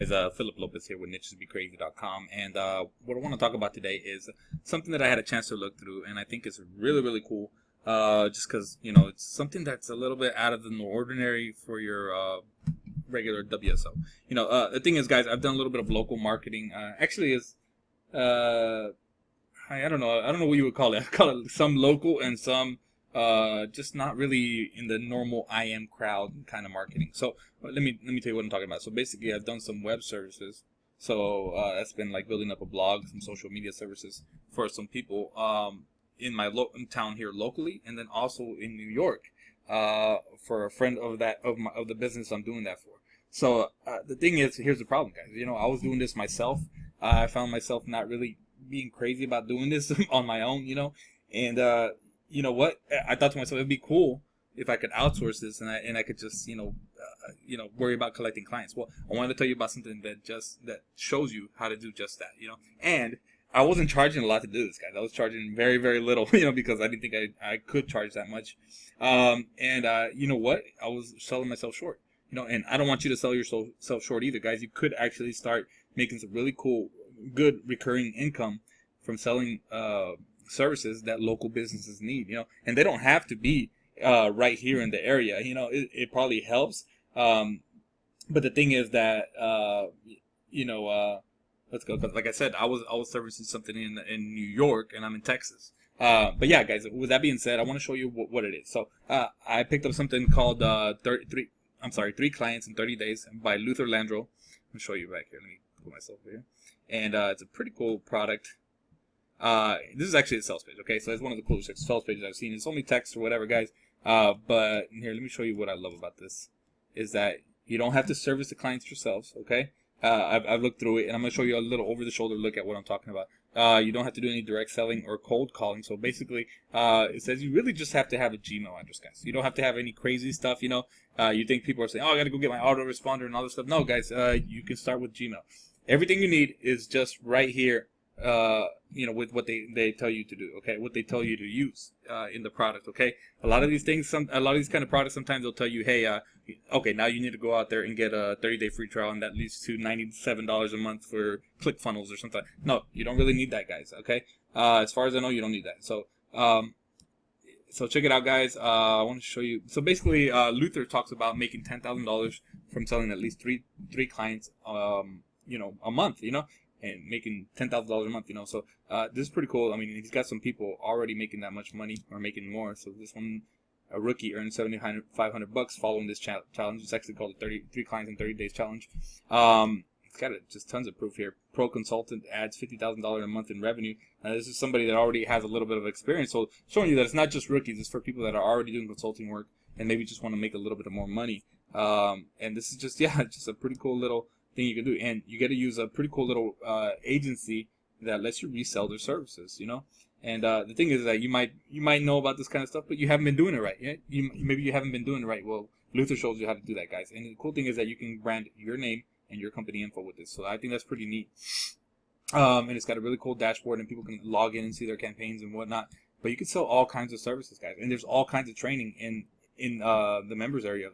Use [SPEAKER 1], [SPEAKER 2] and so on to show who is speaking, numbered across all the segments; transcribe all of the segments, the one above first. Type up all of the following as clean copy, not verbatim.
[SPEAKER 1] Is Phillip Lopez here with nichesbecrazy.com, and what I want to talk about today is something that I had a chance to look through, and I think is really cool. Just because it's something that's a little bit out of the ordinary for your regular WSO. The thing is, guys, I've done a little bit of local marketing. Actually, is I don't know what you would call it. I call it some local and some just not really in the normal IM crowd kind of marketing. So let me tell you what I'm talking about. So basically, I've done some web services. So that's been like building up a blog, some social media services for some people in my town here locally, and then also in New York for a friend of the business I'm doing that for. So the thing is, here's the problem, guys. I was doing this myself. I found myself not really being crazy about doing this on my own, and you know what? I thought to myself, it'd be cool if I could outsource this and I could just worry about collecting clients. Well, I wanted to tell you about something that shows you how to do just that. And I wasn't charging a lot to do this, guys. I was charging very little, because I didn't think I could charge that much. And you know what? I was selling myself short. And I don't want you to sell yourself short either, guys. You could actually start making some really cool, good recurring income from selling services that local businesses need, and they don't have to be right here in the area. It probably helps, but the thing is that let's go. Like I said, I was servicing something in New York, and I'm in Texas. But yeah, guys. With that being said, I want to show you what it is. So I picked up something called 3 Clients in 30 Days by Luther Landro. I'll show you back here. Let me put myself here, and it's a pretty cool product. This is actually a sales page, okay? So it's one of the coolest sales pages I've seen. It's only text or whatever, guys. But here, let me show you what I love about this. Is that you don't have to service the clients yourselves, okay? I've looked through it, and I'm going to show you a little over-the-shoulder look at what I'm talking about. You don't have to do any direct selling or cold calling. So basically, it says you really just have to have a Gmail address, guys. You don't have to have any crazy stuff, You think people are saying, oh, I got to go get my autoresponder and all this stuff. No, guys, you can start with Gmail. Everything you need is just right here. With what they tell you to do, okay? What they tell you to use in the product, okay? A lot of these kind of products, sometimes they'll tell you, hey, okay, now you need to go out there and get a 30-day free trial, and that leads to $97 a month for ClickFunnels or something. No, you don't really need that, guys, okay? As far as I know, you don't need that. So, so check it out, guys. I want to show you. So basically, Luther talks about making $10,000 from selling at least three clients, a month, and making $10,000 a month, So this is pretty cool. I mean, he's got some people already making that much money or making more. So this one, a rookie, earned $7,500 following this challenge. It's actually called the 3 Clients in 30 Days challenge. It's got just tons of proof here. Pro consultant adds $50,000 a month in revenue. This is somebody that already has a little bit of experience. So showing you that it's not just rookies. It's for people that are already doing consulting work and maybe just want to make a little bit of more money. And this is just a pretty cool little thing you can do, and you get to use a pretty cool little agency that lets you resell their services, And the thing is that you might know about this kind of stuff, but you haven't been doing it right. Yeah, maybe you haven't been doing it right. Well, Luther shows you how to do that, guys. And the cool thing is that you can brand your name and your company info with this. So I think that's pretty neat. And it's got a really cool dashboard, and people can log in and see their campaigns and whatnot. But you can sell all kinds of services, guys, and there's all kinds of training in the members area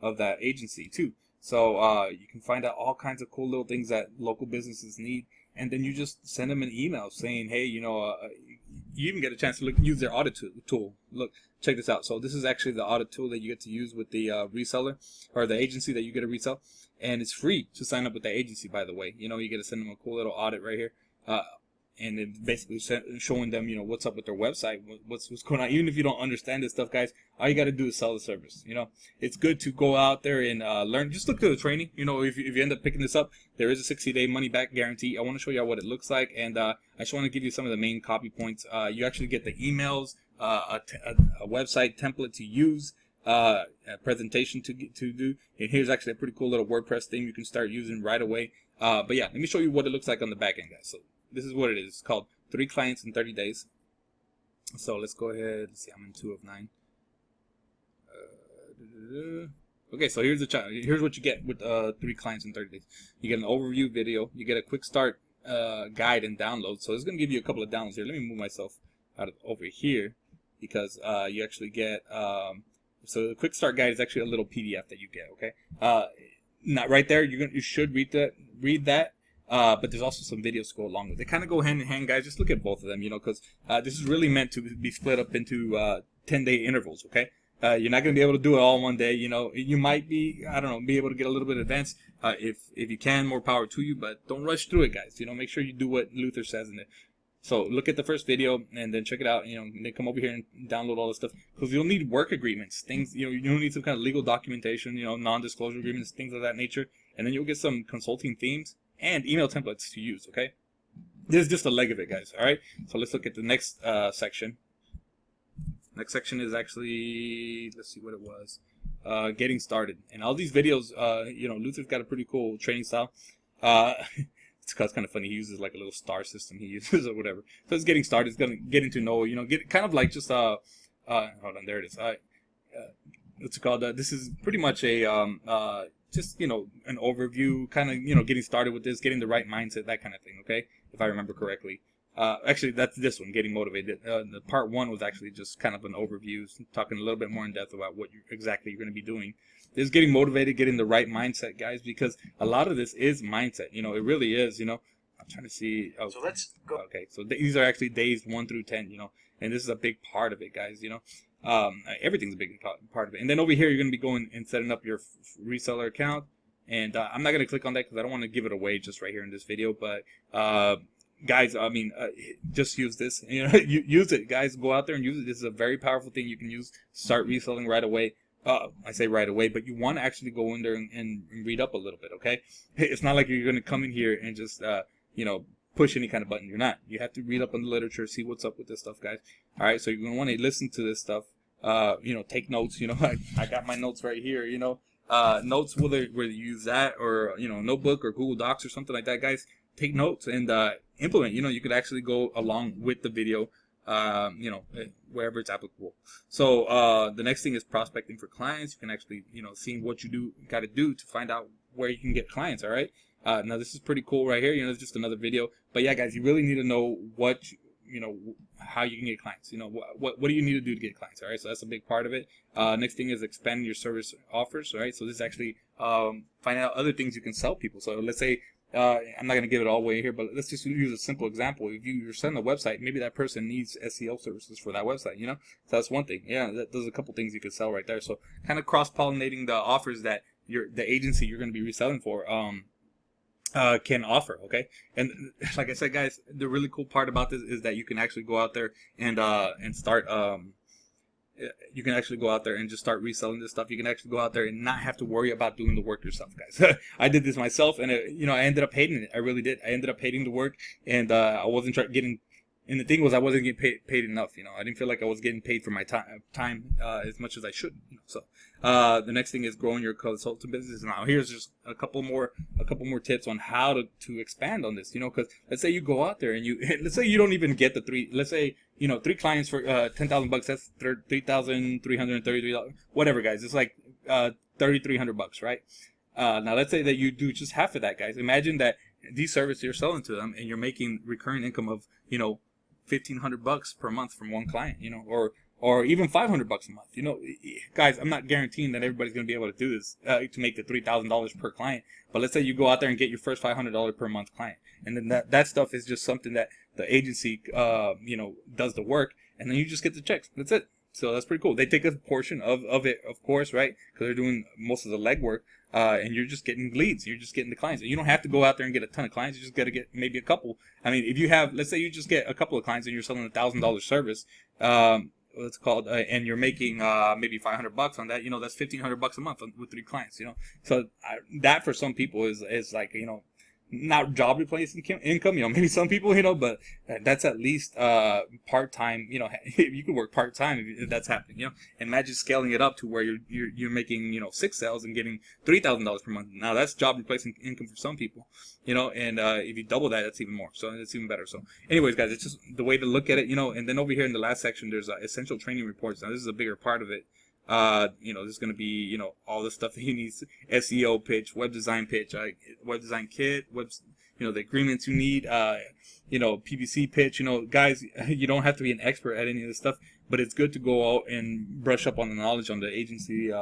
[SPEAKER 1] of that agency too. So you can find out all kinds of cool little things that local businesses need, and then you just send them an email saying, hey, you even get a chance to use their audit tool. Look, check this out. So this is actually the audit tool that you get to use with the reseller or the agency that you get to resell, and it's free to sign up with that agency, by the way. You get to send them a cool little audit right here. And then basically showing them, what's up with their website, what's going on. Even if you don't understand this stuff, guys, all you got to do is sell the service. It's good to go out there and learn. Just look at the training. If you end up picking this up, there is a 60-day money-back guarantee. I want to show you what it looks like, and I just want to give you some of the main copy points. You actually get the emails, a website template to use, a presentation to do, and here's actually a pretty cool little WordPress theme you can start using right away. But yeah, let me show you what it looks like on the back end, guys. So this is what it is. It's called 3 Clients in 30 Days. So let's go ahead. Let's see, I'm in 2 of 9. Okay, so here's the challenge. Here's what you get with 3 Clients in 30 Days. You get an overview video. You get a quick start guide and download. So it's going to give you a couple of downloads here. Let me move myself out of over here because you actually get. So the quick start guide is actually a little PDF that you get. Okay. not right there. You should read that. But there's also some videos to go along with it. They kind of go hand in hand, guys. Just look at both of them, because this is really meant to be split up into 10-day intervals, okay? You're not going to be able to do it all one day, You might be, I don't know, be able to get a little bit advanced. If you can, more power to you, but don't rush through it, guys. Make sure you do what Luther says in it. So look at the first video and then check it out. And then come over here and download all this stuff, because you'll need work agreements, things. You'll need some kind of legal documentation, non-disclosure agreements, things of that nature, and then you'll get some consulting themes and email templates to use. Okay, this is just a leg of it, guys. All right, so let's look at the next section. Next section is actually, let's see what it was, getting started. And all these videos, Luther's got a pretty cool training style. It's kind of funny. He uses like a little star system he uses or whatever. So it's getting started. It's gonna getting to know, get kind of like just hold on, there it is. What's it called? This is pretty much a just an overview, kind of getting started with this, getting the right mindset, that kind of thing. Okay, if I remember correctly. Actually, that's this one, getting motivated. The part 1 was actually just kind of an overview, talking a little bit more in depth about what exactly you're going to be doing. This is getting motivated, getting the right mindset, guys, because a lot of this is mindset. It really is. I'm trying to see. Oh, so let's go. Okay, so these are actually days 1 through 10. And this is a big part of it, guys. Everything's a big part of it. And then over here, you're going to be going and setting up your reseller account. And I'm not going to click on that because I don't want to give it away just right here in this video, but. Guys, I mean, just use this. Use it, guys. Go out there and use it. This is a very powerful thing you can use. Start reselling right away. I say right away, but you want to actually go in there and read up a little bit, okay? It's not like you're going to come in here and just, push any kind of button. You're not. You have to read up on the literature, see what's up with this stuff, guys. All right, so you're going to want to listen to this stuff. Take notes. I got my notes right here. Notes, whether you use that or notebook or Google Docs or something like that, guys. Take notes and implement. You could actually go along with the video, wherever it's applicable. So the next thing is prospecting for clients. You can actually, see what you got to do to find out where you can get clients. All right. Now this is pretty cool right here. It's just another video. But yeah, guys, you really need to know what how you can get clients. What do you need to do to get clients? All right. So that's a big part of it. Next thing is expanding your service offers. All right. So this is actually finding out other things you can sell people. So let's say. I'm not going to give it all away here, but let's just use a simple example. If you're selling a website, maybe that person needs SEO services for that website, So that's one thing. Yeah, there's a couple things you could sell right there. So kind of cross-pollinating the offers that the agency you're going to be reselling for can offer, okay? And like I said, guys, the really cool part about this is that you can actually go out there and start you can actually go out there and just start reselling this stuff. You can actually go out there and not have to worry about doing the work yourself, guys. I did this myself, and I ended up hating it. I really did. I ended up hating the work, and I wasn't getting. And the thing was, I wasn't getting paid enough. I didn't feel like I was getting paid for my time as much as I should. So the next thing is growing your consulting business. Now here's just a couple more tips on how to expand on this. Because let's say you go out there and let's say you don't even get the 3. Let's say 3 clients for $10,000. That's $3,333. Whatever, guys. It's like $3,300, right? Now let's say that you do just half of that, guys. Imagine that these services you're selling to them, and you're making recurring income of $1,500 per month from one client, or even $500 a month. Guys, I'm not guaranteeing that everybody's going to be able to do this to make the $3,000 per client. But let's say you go out there and get your first $500 per month client, and then that stuff is just something that the agency, does the work, and then you just get the checks. That's it. So that's pretty cool. They take a portion of it, of course, right? Because they're doing most of the legwork, and you're just getting leads. You're just getting the clients. You don't have to go out there and get a ton of clients. You just got to get maybe a couple. I mean, if you have, let's say you just get a couple of clients and you're selling $1,000 service, what's it called, and you're making maybe $500 on that. That's $1,500 a month with 3 clients. So that for some people is like not job replacing income, maybe some people, but that's at least part-time, you can work part-time if that's happening, and imagine scaling it up to where you're making, 6 sales and getting $3,000 per month. Now that's job replacing income for some people, and if you double that, that's even more. So it's even better. So anyways, guys, it's just the way to look at it, and then over here in the last section, there's essential training reports. Now this is a bigger part of it. There's going to be, all the stuff that you need, SEO pitch, web design pitch, web design kit, the agreements you need, PVC pitch, guys, you don't have to be an expert at any of this stuff, but it's good to go out and brush up on the knowledge on the agency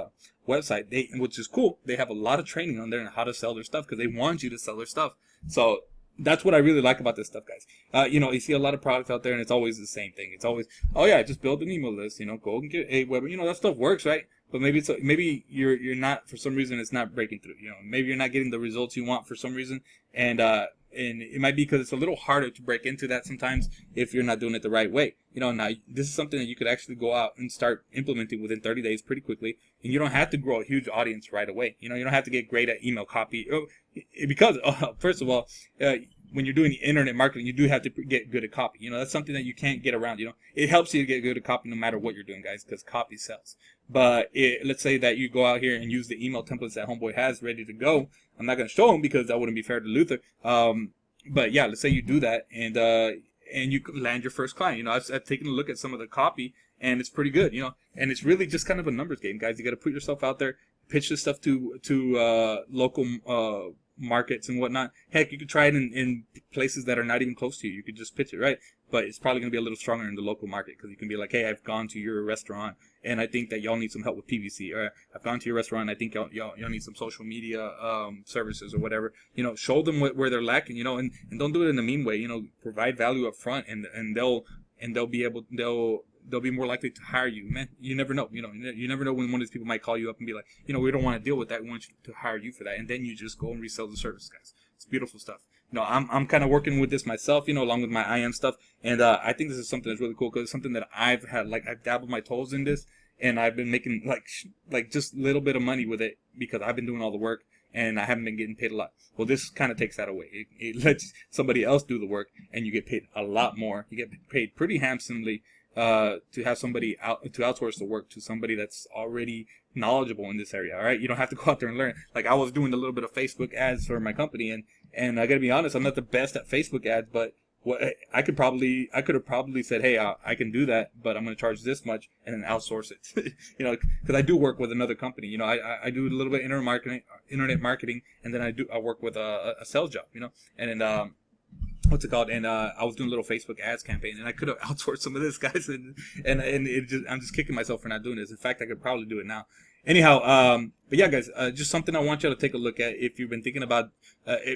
[SPEAKER 1] website, which is cool. They have a lot of training on there on how to sell their stuff because they want you to sell their stuff. So that's what I really like about this stuff, guys. You see a lot of products out there, and it's always the same thing. It's always, oh yeah, just build an email list. Go and get a web. That stuff works, right? But maybe you're not, for some reason it's not breaking through. Maybe you're not getting the results you want for some reason, and it might be because it's a little harder to break into that sometimes if you're not doing it the right way. Now this is something that you could actually go out and start implementing within 30 days pretty quickly, and you don't have to grow a huge audience right away. You don't have to get great at email copy because first of all, when you're doing internet marketing, you do have to get good at copy. That's something that you can't get around. It helps you to get good at copy no matter what you're doing, guys, because copy sells. But let's say that you go out here and use the email templates that Homeboy has ready to go. I'm not going to show them because that wouldn't be fair to Luther. But yeah, let's say you do that and you land your first client. I've taken a look at some of the copy, and it's pretty good. And it's really just kind of a numbers game, guys. You got to put yourself out there, pitch this stuff to local markets and whatnot. Heck, you could try it in places that are not even close to you. You could just pitch it, right? But it's probably going to be a little stronger in the local market because you can be like, hey, I've gone to your restaurant and I think that y'all need some help with PVC, or I've gone to your restaurant and I think y'all need some social media services or whatever. Show them where they're lacking, and don't do it in a mean way. Provide value up front, and they'll be more likely to hire you. Man, you never know. You never know when one of these people might call you up and be like, we don't want to deal with that. We want you to hire you for that, and then you just go and resell the service, guys. It's beautiful stuff. I'm kind of working with this myself, along with my IM stuff, and I think this is something that's really cool because it's something that I've dabbled my toes in this, and I've been making like just a little bit of money with it because I've been doing all the work and I haven't been getting paid a lot. Well, this kind of takes that away. It lets somebody else do the work, and you get paid a lot more. You get paid pretty handsomely to have somebody to outsource the work to somebody that's already knowledgeable in this area. All right, you don't have to go out there and learn. Like I was doing a little bit of Facebook ads for my company, and I gotta be honest, I'm not the best at Facebook ads, but I could have probably said, hey, I can do that, but I'm going to charge this much and then outsource it. Because I do work with another company. I do a little bit of internet marketing, and then I work with a sales job. And then what's it called? And I was doing a little Facebook ads campaign, and I could have outsourced some of this, guys, and I'm just kicking myself for not doing this. In fact, I could probably do it now. Anyhow, but yeah, guys, just something I want you to take a look at if you've been thinking about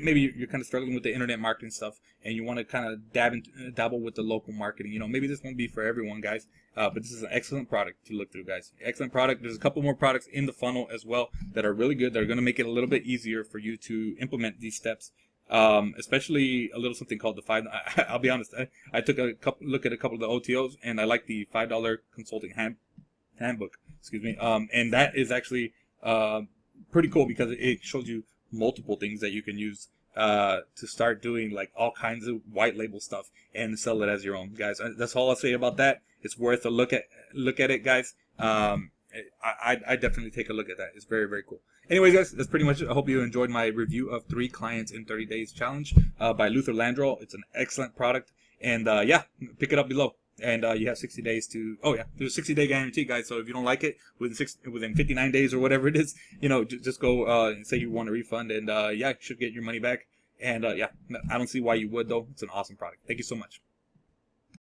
[SPEAKER 1] maybe you're kind of struggling with the internet marketing stuff and you want to kind of dabble with the local marketing. Maybe this won't be for everyone, guys, but this is an excellent product to look through, guys. Excellent product. There's a couple more products in the funnel as well that are really good. That are going to make it a little bit easier for you to implement these steps. Especially a little something called the I'll be honest, I took a look at a couple of the OTOs, and I like the $5 consulting handbook, excuse me. And that is actually pretty cool because it shows you multiple things that you can use to start doing like all kinds of white label stuff and sell it as your own, guys. That's all I'll say about that. It's worth a look at it, guys. I definitely take a look at that. It's very, very cool. Anyways, guys, that's pretty much it. I hope you enjoyed my review of 3 Clients in 30 Days Challenge by Luther Landro. It's an excellent product. And yeah, pick it up below. And you have 60 days to, there's a 60-day guarantee, guys. So if you don't like it within 59 days or whatever it is, just go and say you want a refund. And yeah, you should get your money back. And yeah, I don't see why you would, though. It's an awesome product. Thank you so much.